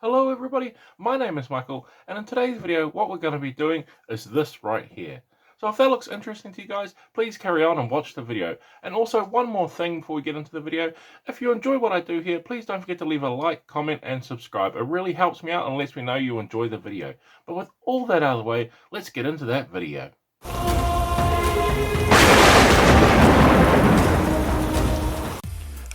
Hello everybody, my name is Michael, and in today's video what we're going to be doing is this right here. So if that looks interesting to you guys, please carry on and watch the video. And also one more thing before we get into the video, if you enjoy what I do here, please don't forget to leave a like, comment and subscribe. It really helps me out and lets me know you enjoy the video. But with all that out of the way, let's get into that video.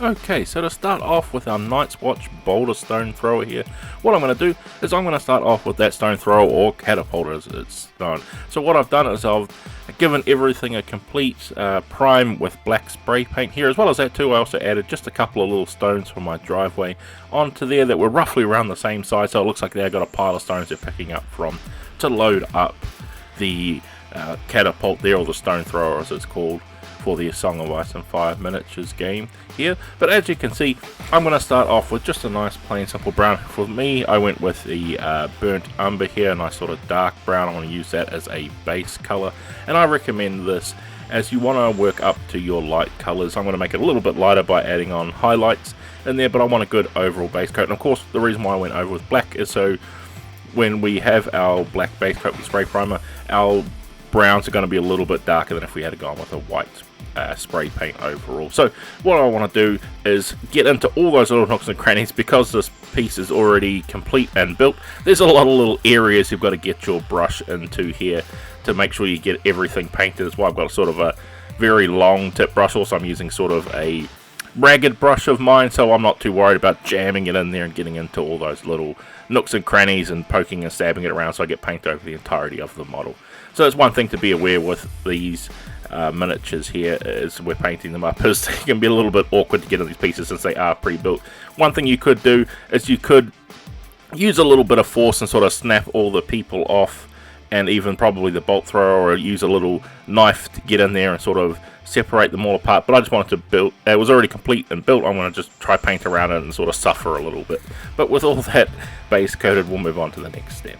Okay, so to start off with our Night's Watch boulder stone thrower here, what I'm going to do is I'm going to start off with that stone thrower, or catapult as it's known. So what I've done is I've given everything a complete prime with black spray paint here. As well as that too, I also added just a couple of little stones from my driveway onto there that were roughly around the same size, so it looks like they've got a pile of stones they're picking up from to load up the catapult there, or the stone thrower as it's called, for the Song of Ice and Fire miniatures game here. But as you can see, I'm going to start off with just a nice plain simple brown. For me, I went with the burnt umber here, a nice sort of dark brown. I want to use that as a base color, and I recommend this as you want to work up to your light colors. I'm going to make it a little bit lighter by adding on highlights in there, but I want a good overall base coat. And of course, the reason why I went over with black is so when we have our black base coat with spray primer, our browns are going to be a little bit darker than if we had gone with a white spray paint overall. So what I want to do is get into all those little nooks and crannies. Because this piece is already complete and built, there's a lot of little areas you've got to get your brush into here to make sure you get everything painted. As well, I've got a sort of a very long tip brush. Also, I'm using sort of a ragged brush of mine, so I'm not too worried about jamming it in there and getting into all those little nooks and crannies and poking and stabbing it around so I get paint over the entirety of the model. So that's one thing to be aware with these miniatures here, is we're painting them up, is they can be a little bit awkward to get in these pieces since they are pre-built. One thing you could do is you could use a little bit of force and sort of snap all the people off, and even probably the bolt thrower, or use a little knife to get in there and sort of separate them all apart. But I just wanted to build, it was already complete and built, I'm going to just try paint around it and sort of suffer a little bit. But with all that base coated, we'll move on to the next step.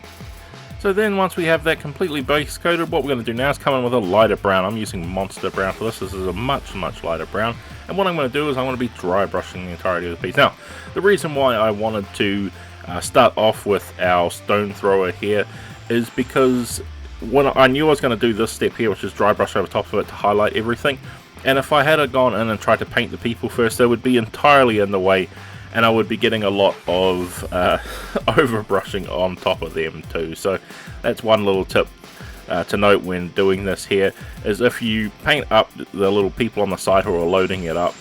So then once we have that completely base coated, what we're going to do now is come in with a lighter brown. I'm using Monster Brown for this. This is a much lighter brown. And what I'm going to do is I'm going to be dry brushing the entirety of the piece. Now, the reason why I wanted to start off with our stone thrower here is because when I knew I was going to do this step here, which is dry brush over top of it to highlight everything. And if I had gone in and tried to paint the people first, they would be entirely in the way, and I would be getting a lot of overbrushing on top of them too. So that's one little tip to note when doing this here, is if you paint up the little people on the side who are loading it up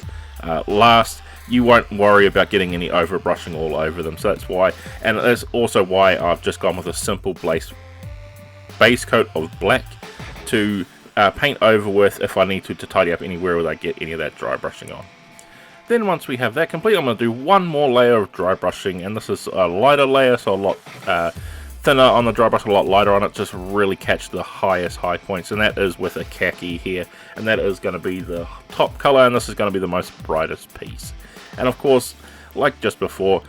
last, you won't worry about getting any overbrushing all over them. So that's why, and that's also why I've just gone with a simple base coat of black to paint over with if I need to tidy up anywhere where I get any of that dry brushing on. Then once we have that complete, I'm going to do one more layer of dry brushing, and this is a lighter layer, so a lot thinner on the dry brush, a lot lighter on it, just really catch the highest high points, and that is with a khaki here, and that is going to be the top color, and this is going to be the most brightest piece. And of course, like just before,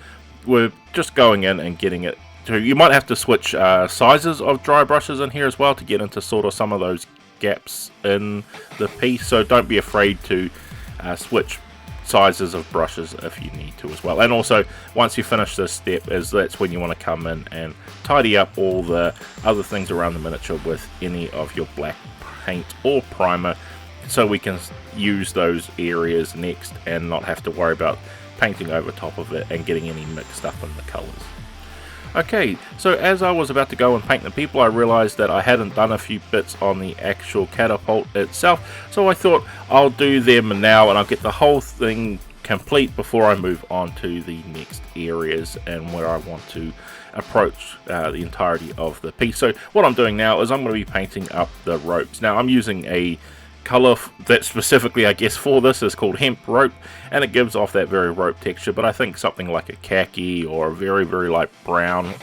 we're just going in and getting it to, you might have to switch sizes of dry brushes in here as well to get into sort of some of those gaps in the piece, so don't be afraid to switch sizes of brushes if you need to as well. And also, once you finish this step, that's when you want to come in and tidy up all the other things around the miniature with any of your black paint or primer, so we can use those areas next and not have to worry about painting over top of it and getting any mixed up in the colors. Okay, so as I was about to go and paint the people, I realized that I hadn't done a few bits on the actual catapult itself, so I thought I'll do them now and I'll get the whole thing complete before I move on to the next areas and where I want to approach the entirety of the piece. So what I'm doing now is I'm going to be painting up the ropes. Now I'm using a color that specifically, I guess, for this is called hemp rope, and it gives off that very rope texture, but I think something like a khaki or a very light brown,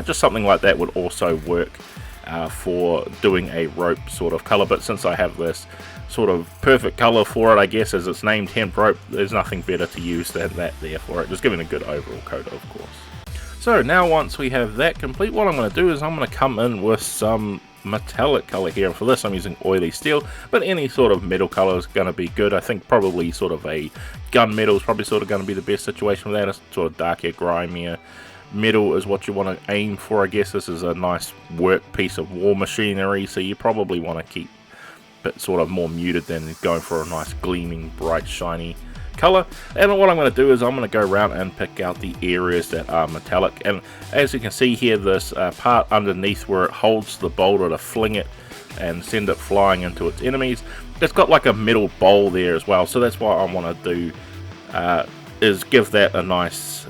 just something like that would also work for doing a rope sort of color. But since I have this sort of perfect color for it, I guess, as it's named hemp rope, there's nothing better to use than that there for it, just giving a good overall coat, of course. So now once we have that complete, what I'm going to do is I'm going to come in with some metallic color here, and for this I'm using oily steel, but any sort of metal color is going to be good. I think probably sort of a gunmetal is probably sort of going to be the best situation with that. It's sort of darker, grimier metal is what you want to aim for. I guess this is a nice work piece of war machinery, so you probably want to keep it sort of more muted than going for a nice gleaming, bright, shiny color. And what I'm going to do is I'm going to go around and pick out the areas that are metallic, and as you can see here, this part underneath where it holds the boulder to fling it and send it flying into its enemies, it's got like a metal bowl there as well. So that's what I want to do, is give that a nice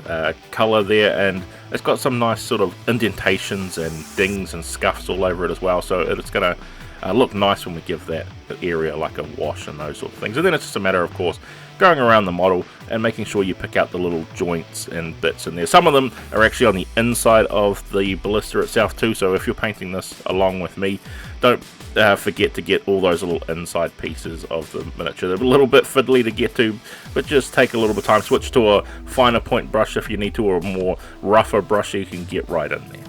color there, and it's got some nice sort of indentations and dings and scuffs all over it as well, so it's going to look nice when we give that area like a wash and those sort of things. And then it's just a matter, of course, going around the model and making sure you pick out the little joints and bits in there. Some of them are actually on the inside of the ballista itself too, so if you're painting this along with me, don't forget to get all those little inside pieces of the miniature. They're a little bit fiddly to get to, but just take a little bit of time. Switch to a finer point brush if you need to, or a more rougher brush so you can get right in there.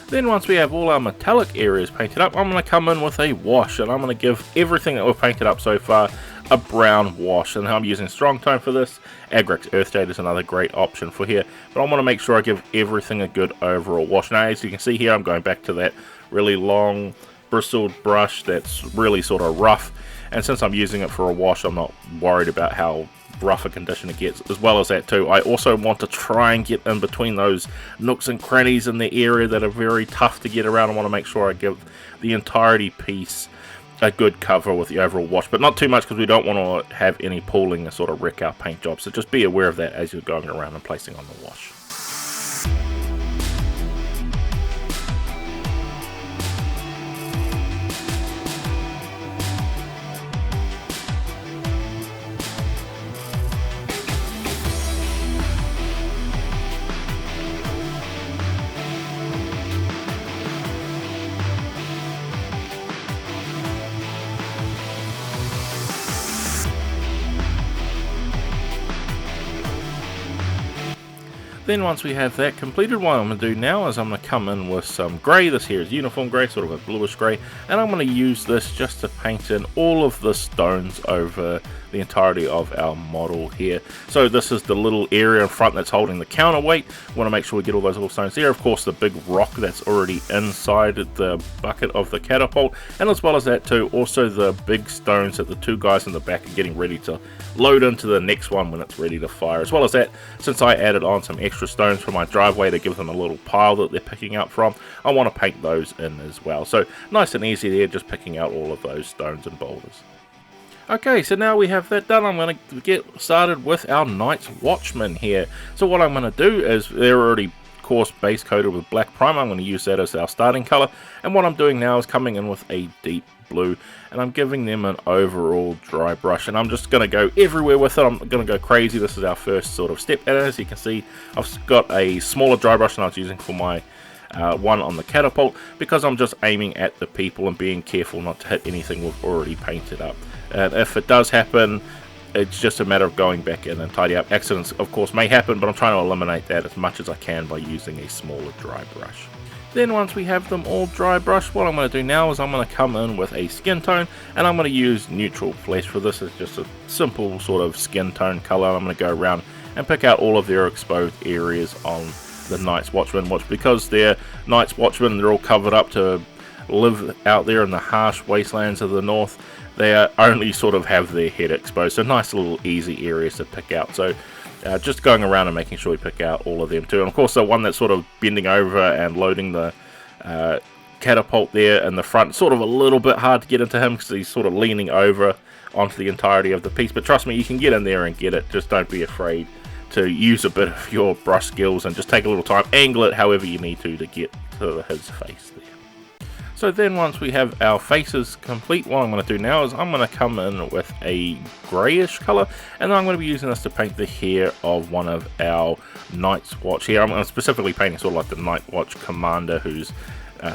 Then once we have all our metallic areas painted up, I'm going to come in with a wash, and I'm going to give everything that we've painted up so far a brown wash, and I'm using strong tone for this. Agrax Earth Jade is another great option for here, but I want to make sure I give everything a good overall wash. Now as you can see here, I'm going back to that really long bristled brush that's really sort of rough, and since I'm using it for a wash, I'm not worried about how rough a condition it gets. As well as that too, I also want to try and get in between those nooks and crannies in the area that are very tough to get around. I want to make sure I give the entirety piece a good cover with the overall wash, but not too much, because we don't want to have any pooling and sort of wreck our paint job. So just be aware of that as you're going around and placing on the wash. Then once we have that completed, what I'm going to do now is I'm going to come in with some grey. This here is uniform grey, sort of a bluish grey, and I'm going to use this just to paint in all of the stones over the entirety of our model here. So this is the little area in front that's holding the counterweight. We want to make sure we get all those little stones there. Of course, the big rock that's already inside the bucket of the catapult, and as well as that too, also the big stones that the two guys in the back are getting ready to load into the next one when it's ready to fire. As well as that, since I added on some extra stones for my driveway to give them a little pile that they're picking up from, I want to paint those in as well. So nice and easy there, just picking out all of those stones and boulders. Okay, so now we have that done, I'm going to get started with our Night's Watchman here. So what I'm going to do is, they're already of course base coated with black primer. I'm going to use that as our starting color, and what I'm doing now is coming in with a deep blue, and I'm giving them an overall dry brush, and I'm just going to go everywhere with it. I'm going to go crazy. This is our first sort of step, and as you can see, I've got a smaller dry brush than I was using for my one on the catapult, because I'm just aiming at the people and being careful not to hit anything we've already painted up. And if it does happen, it's just a matter of going back in and tidy up. Accidents, of course, may happen, but I'm trying to eliminate that as much as I can by using a smaller dry brush. Then once we have them all dry brushed, what I'm going to do now is I'm going to come in with a skin tone, and I'm going to use neutral flesh for this. It's just a simple sort of skin tone color. I'm going to go around and pick out all of their exposed areas on the Night's Watchman, which, because they're Night's Watchmen, they're all covered up to live out there in the harsh wastelands of the north. They only sort of have their head exposed, so nice little easy areas to pick out. So just going around and making sure we pick out all of them too. And of course the one that's sort of bending over and loading the catapult there in the front, sort of a little bit hard to get into him because he's sort of leaning over onto the entirety of the piece, but trust me, you can get in there and get it. Just don't be afraid to use a bit of your brush skills and just take a little time, angle it however you need to get to his face there. So then once we have our faces complete, what I'm going to do now is I'm going to come in with a greyish colour, and I'm going to be using this to paint the hair of one of our Night's Watch here. I'm specifically painting sort of like the Night Watch commander who's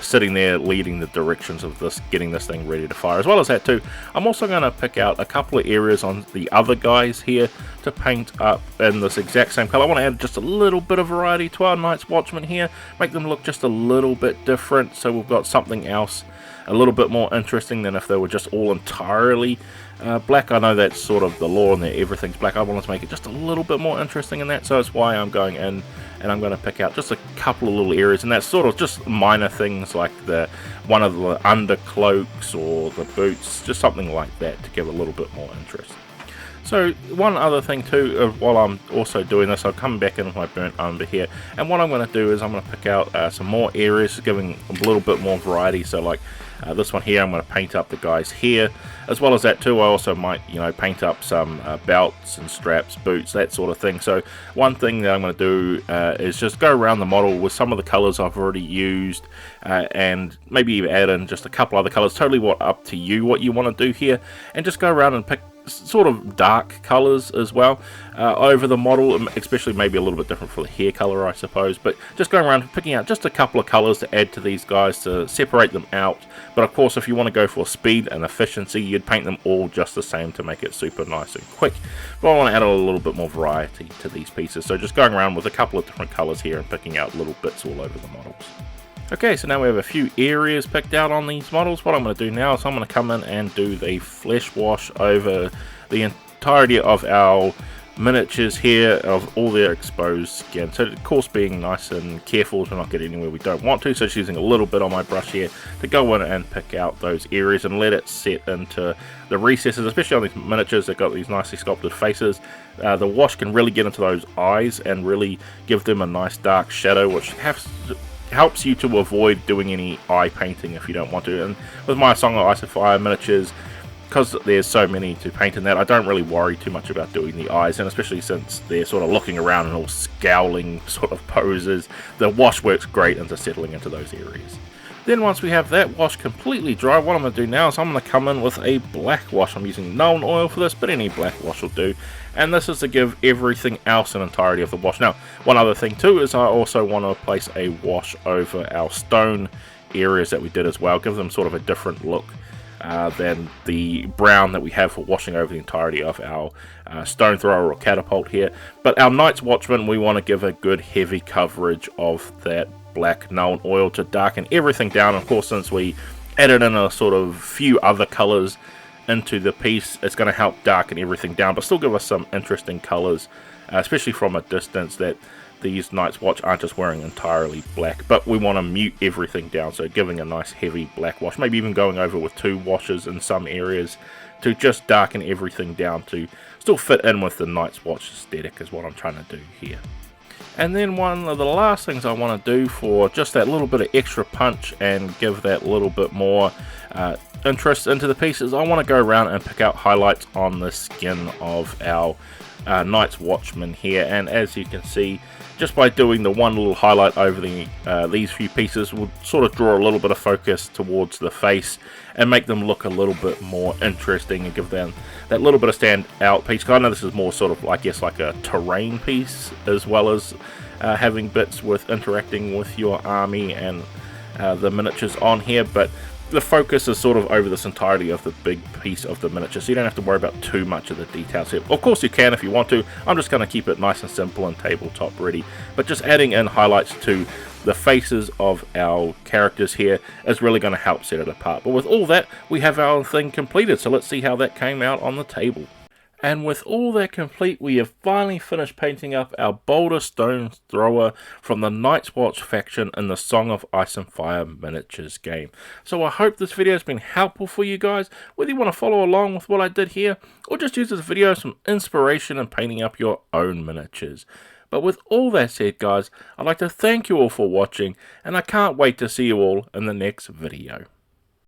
sitting there leading the directions of this, getting this thing ready to fire. As well as that too, I'm also going to pick out a couple of areas on the other guys here to paint up in this exact same colour. I want to add just a little bit of variety to our Night's Watchman here, make them look just a little bit different, so we've got something else a little bit more interesting than if they were just all entirely black. I know that's sort of the law and that everything's black. I wanted to make it just a little bit more interesting in that, so that's why I'm going in and I'm going to pick out just a couple of little areas, and that's sort of just minor things like one of the undercloaks or the boots, just something like that to give a little bit more interest. So one other thing too, while I'm also doing this, I'll come back in with my burnt umber here, and what I'm going to do is I'm going to pick out some more areas, giving a little bit more variety. So like this one here, I'm going to paint up the guys here. As well as that too, I also might, paint up some belts and straps, boots, that sort of thing. So one thing that I'm going to do is just go around the model with some of the colors I've already used, and maybe even add in just a couple other colors. Totally up to you what you want to do here, and just go around and pick sort of dark colors as well over the model, especially maybe a little bit different for the hair color, I suppose, but just going around picking out just a couple of colors to add to these guys to separate them out. But of course, if you want to go for speed and efficiency, you'd paint them all just the same to make it super nice and quick. But I want to add a little bit more variety to these pieces, so just going around with a couple of different colors here and picking out little bits all over the models. Okay, so now we have a few areas picked out on these models. What I'm going to do now is I'm going to come in and do the flesh wash over the entirety of our miniatures here, of all their exposed skin. So of course being nice and careful to not get anywhere we don't want to, so just using a little bit on my brush here to go in and pick out those areas and let it set into the recesses, especially on these miniatures. They've got these nicely sculpted faces. The wash can really get into those eyes and really give them a nice dark shadow, which helps you to avoid doing any eye painting if you don't want to. And with my Song of Ice and Fire miniatures, because there's so many to paint in that, I don't really worry too much about doing the eyes, and especially since they're sort of looking around and all scowling sort of poses, the wash works great into settling into those areas. Then once we have that wash completely dry, what I'm going to do now is I'm going to come in with a black wash. I'm using Nuln Oil for this, but any black wash will do. And this is to give everything else an entirety of the wash. Now, one other thing too is I also want to place a wash over our stone areas that we did as well. Give them sort of a different look than the brown that we have for washing over the entirety of our stone thrower or catapult here. But our Night's Watchman, we want to give a good heavy coverage of that black Nuln Oil to darken everything down. Of course, since we added in a sort of few other colors into the piece, it's going to help darken everything down, but still give us some interesting colors, especially from a distance, that these Night's Watch aren't just wearing entirely black, but we want to mute everything down, so giving a nice heavy black wash, maybe even going over with 2 washes in some areas to just darken everything down to still fit in with the Night's Watch aesthetic is what I'm trying to do here. And then one of the last things I want to do for just that little bit of extra punch and give that little bit more interest into the pieces, I want to go around and pick out highlights on the skin of our Night's Watchman here. And as you can see, just by doing the one little highlight over these few pieces will sort of draw a little bit of focus towards the face and make them look a little bit more interesting and give them that little bit of stand out piece. I know this is more sort of, I guess, like a terrain piece, as well as having bits with interacting with your army and the miniatures on here, but the focus is sort of over this entirety of the big piece of the miniature, so you don't have to worry about too much of the details here. Of course you can if you want to. I'm just going to keep it nice and simple and tabletop ready, but just adding in highlights to the faces of our characters here is really going to help set it apart. But with all that, we have our thing completed, so let's see how that came out on the table. And with all that complete, we have finally finished painting up our Boulder Stone Thrower from the Night's Watch faction in the Song of Ice and Fire miniatures game. So I hope this video has been helpful for you guys, whether you want to follow along with what I did here, or just use this video as some inspiration in painting up your own miniatures. But with all that said, guys, I'd like to thank you all for watching, and I can't wait to see you all in the next video.